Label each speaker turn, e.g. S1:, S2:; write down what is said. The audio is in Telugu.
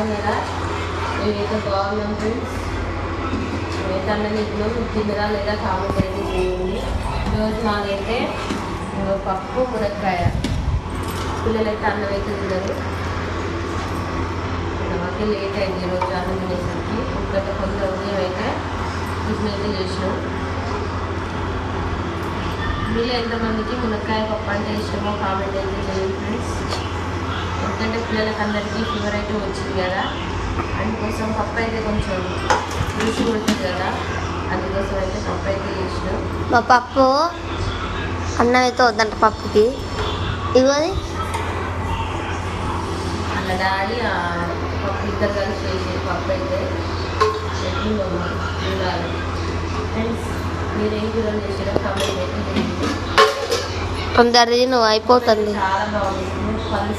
S1: బాగున్నారా? మేమైతే బాగున్నాం ఫ్రెండ్స్. మేమైతే అన్నం తిన్నరా లేదా కామెంట్ అయితే చేయండి. ఈరోజు మాకైతే పప్పు మునక్కాయ, పిల్లలైతే అన్నం అయితే తిన్నారు. మాకే లేట్ అయింది ఈరోజు అన్నం తినేసరికి. ఇంకొక కొంత ఉదయం అయితే టిఫిన్ అయితే చేసినాం. మీలో ఎంతమందికి మునక్కాయ పప్పు అంటే ఇష్టమో కామెంట్ అయితే చేయండి ఫ్రెండ్స్. ఎందుకంటే పిల్లలకి అందరికీ ఫీవర్ అయితే వచ్చింది కదా, అందుకోసం పప్పు అయితే కొంచెం రుచి కొడుతుంది కదా, అందుకోసం అయితే పప్పు అయితే చేసినాం.
S2: మా పప్పు అన్నం అయితే వద్దంట పప్పుకి. ఇవ్వది
S1: అలా డాడీ పప్పు ఇద్దరు కలిసి చేసే పప్పు అయితే చూడాలి ఫ్రెండ్స్. మీరేం కూడా చేసారో కామెంట్ అయితే చేయండి.
S2: తొందరది నువ్వు అయిపోతుంది.
S1: చాలా బాగుంది.